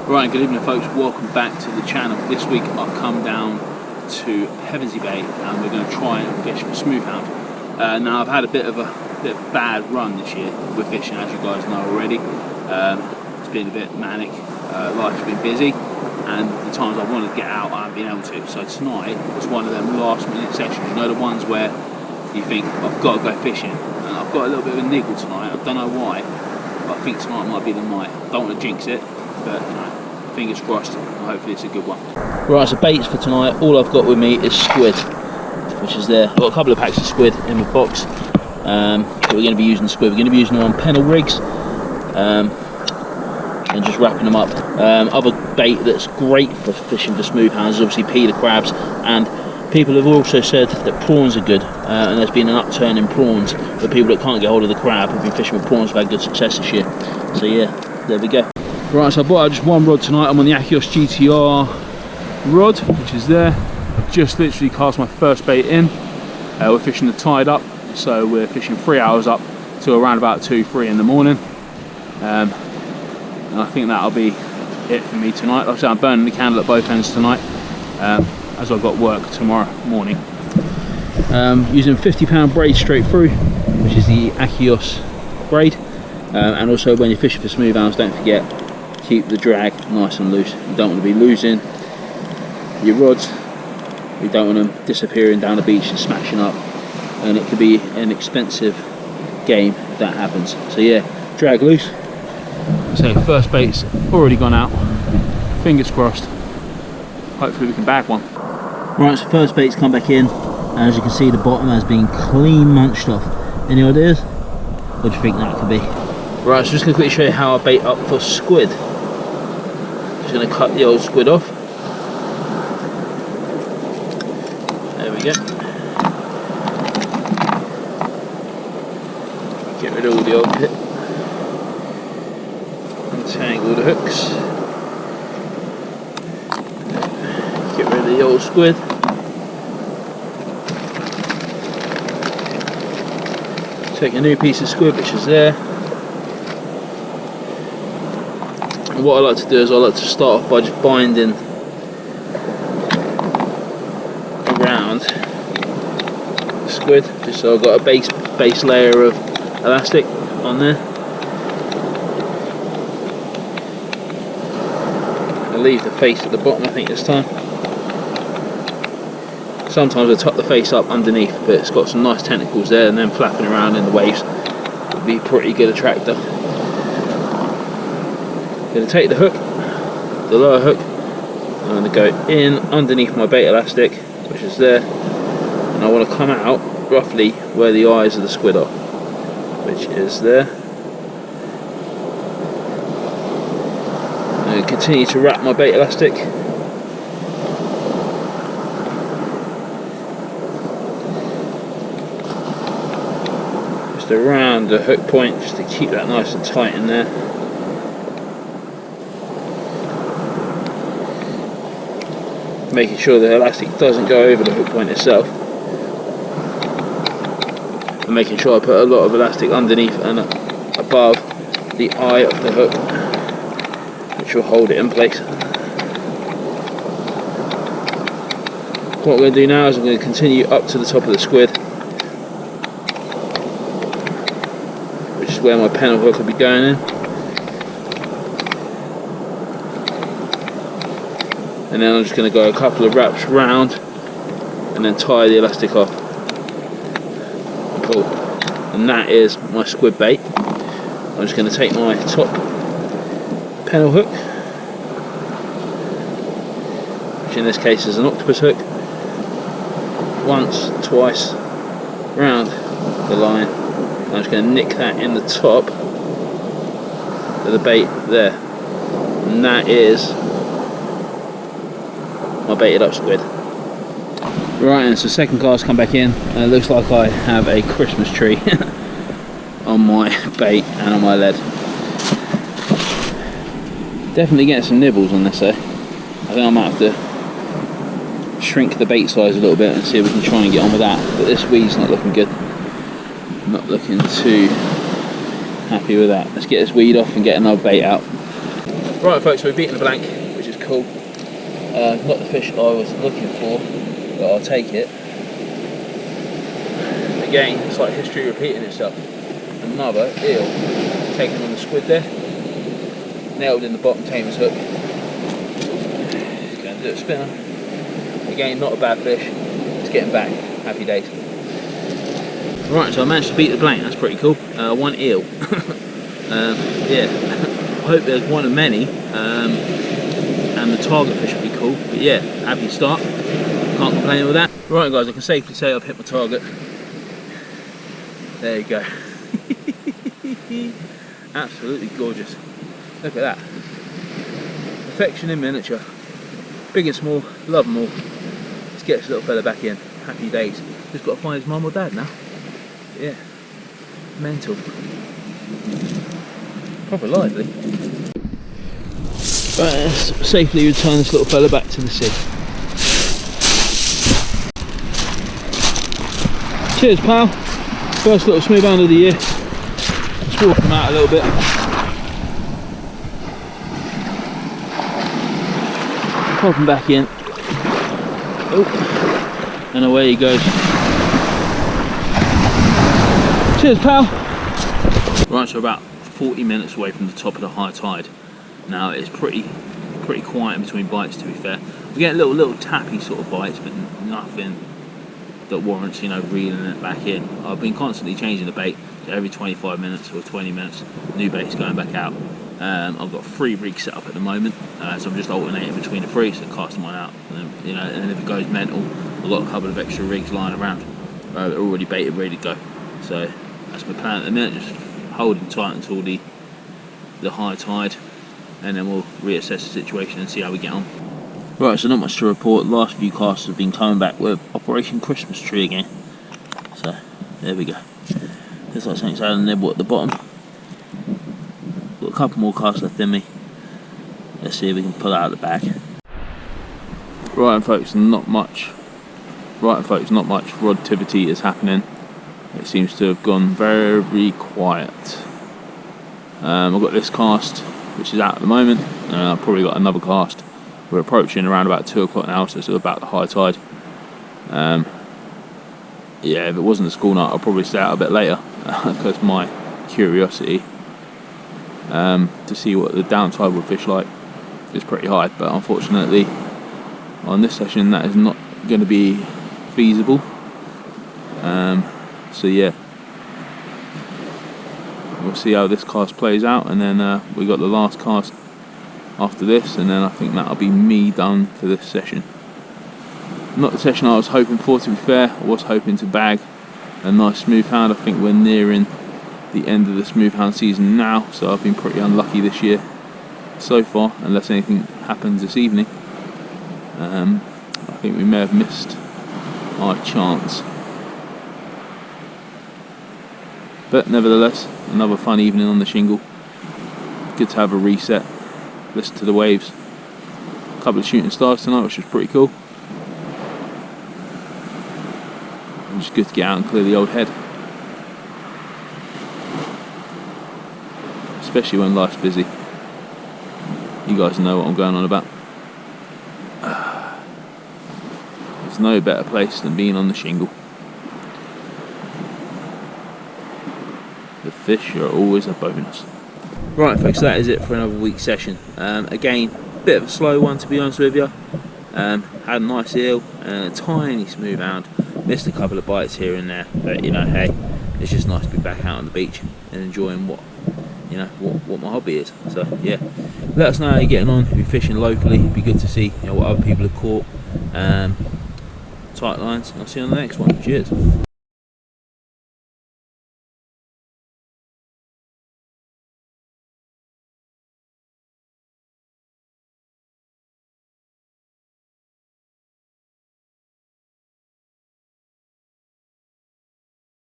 Right, good evening folks, welcome back to the channel. This week I've come down to Pevensey Bay and we're going to try and fish for smoothhound. Now I've had a bit of a bad run this year with fishing, as you guys know already. It's been a bit manic, life's been busy, and the times I wanted to get out I haven't been able to. So tonight was one of them last minute sessions, you know, the ones where you think I've got to go fishing. And I've got a little bit of a niggle tonight, I don't know why, but I think tonight might be the night. I don't want to jinx it, but you know, fingers crossed, and hopefully it's a good one. Right, so baits for tonight, all I've got with me is squid, which is there. I've got a couple of packs of squid in my box, but we're going to be using squid. We're going to be using them on pennel rigs, and just wrapping them up. Other bait that's great for fishing for smoothhounds is obviously pea the crabs, and people have also said that prawns are good, and there's been an upturn in prawns. For people that can't get hold of the crab have been fishing with prawns, have had good success this year. So yeah, there we go. Right, so I bought out just one rod tonight. I'm on the ENQUIRES GTR rod, which is there. I've just literally cast my first bait in. We're fishing the tide up, so we're fishing 3 hours up till around about 2-3 in the morning. And I think that'll be it for me tonight. Like I said, I'm burning the candle at both ends tonight, as I've got work tomorrow morning. Using 50-pound braid straight through, which is the ENQUIRES braid. And also when you're fishing for smoothhounds, don't forget, keep the drag nice and loose. You don't want to be losing your rods. You don't want them disappearing down the beach and smashing up, and it could be an expensive game if that happens. So yeah, drag loose. So first bait's already gone out. Fingers crossed. Hopefully we can bag one. Right, so first bait's come back in, and as you can see the bottom has been clean munched off. Any ideas? What do you think that could be? Right, so just going to quickly show you how I bait up for squid. Just going to cut the old squid off. There we go. Get rid of all the old pit. Untangle the hooks. Get rid of the old squid. Take a new piece of squid, which is there. And what I like to do is I like to start off by just binding around the squid, just so I've got a base layer of elastic on there. I leave the face at the bottom, I think, this time. Sometimes I tuck the face up underneath, but it's got some nice tentacles there, and then flapping around in the waves would be a pretty good attractor. I'm going to take the hook, the lower hook, I'm going to go in underneath my bait elastic, which is there, and I want to come out roughly where the eyes of the squid are, which is there. I'm going to continue to wrap my bait elastic. Just around the hook point, just to keep that nice and tight in there. Making sure the elastic doesn't go over the hook point itself, and making sure I put a lot of elastic underneath and above the eye of the hook, which will hold it in place. What I'm going to do now is I'm going to continue up to the top of the squid, which is where my pennel hook will be going in. And then I'm just going to go a couple of wraps round and then tie the elastic off and pull. And that is my squid bait. I'm just going to take my top pennel hook, which in this case is an octopus hook, once, twice, round the line. I'm just going to nick that in the top of the bait there. And that is my baited up squid. Right, and so second cast come back in, and it looks like I have a Christmas tree on my bait and on my lead. Definitely getting some nibbles on this though. I think I might have to shrink the bait size a little bit and see if we can try and get on with that, but this weed's not looking good. Not looking too happy with that. Let's get this weed off and get another bait out. Right folks, we've beaten the blank, which is cool. Not the fish I was looking for, but I'll take it. Again, it's like history repeating itself. Another eel, taking on the squid there. Nailed in the bottom tamer's hook. Going to do a spinner. Again, not a bad fish. It's getting back. Happy days. Right, so I managed to beat the blank. That's pretty cool. One eel. Yeah, I hope there's one of many. And the target fish will be cool. But yeah, happy start. Can't complain with that. Right, guys, I can safely say I've hit my target. There you go. Absolutely gorgeous. Look at that. Perfection in miniature. Big and small, love them all. Let's get this little fella back in. Happy days. Just got to find his mum or dad now. Yeah. Mental. Proper lively. Right, let's safely return this little fella back to the sea. Cheers, pal. First little smoothhound of the year. Let's walk him out a little bit. Pop him back in. Oh, and away he goes. Cheers, pal. Right, so about 40 minutes away from the top of the high tide. Now it's pretty quiet in between bites, to be fair. We get little tappy sort of bites, but nothing that warrants, you know, reeling it back in. I've been constantly changing the bait. So every 25 minutes or 20 minutes, new bait's going back out. I've got 3 rigs set up at the moment, so I'm just alternating between the 3, so casting one out. And, you know, and if it goes mental, I've got a couple of extra rigs lying around. They're already baited, ready to go. So that's my plan at the minute, just holding tight until the high tide, and then we'll reassess the situation and see how we get on. Right, so not much to report. The last few casts have been coming back with Operation Christmas Tree again. So there we go. Looks like something's had a nibble at the bottom. Got a couple more casts left in me. Let's see if we can pull it out of the bag. Right, folks, not much rodtivity is happening. It seems to have gone very quiet. I've got this cast, which is out at the moment, and I've probably got another cast. We're approaching around about 2 o'clock now, so it's about the high tide. Yeah, if it wasn't a school night, I'll probably stay out a bit later, because my curiosity to see what the downtide would fish like is pretty high, but unfortunately on this session that is not going to be feasible. So yeah, we'll see how this cast plays out, and then we got the last cast after this, and then I think that'll be me done for this session. Not the session I was hoping for, to be fair. I was hoping to bag a nice smoothhound. I think we're nearing the end of the smoothhound season now, so I've been pretty unlucky this year so far, unless anything happens this evening. I think we may have missed our chance. But nevertheless, another fun evening on the shingle. Good to have a reset, listen to the waves. A couple of shooting stars tonight, which was pretty cool. And just good to get out and clear the old head. Especially when life's busy. You guys know what I'm going on about. There's no better place than being on the shingle. The fish are always a bonus. Right folks, that is it for another week's session. Again, bit of a slow one, to be honest with you. Had a nice eel and a tiny smoothhound. Missed a couple of bites here and there, but you know, hey, it's just nice to be back out on the beach and enjoying what my hobby is. So yeah, let us know how you're getting on. If you're fishing locally, it'd be good to see, you know, what other people have caught. Tight lines, and I'll see you on the next one. Cheers.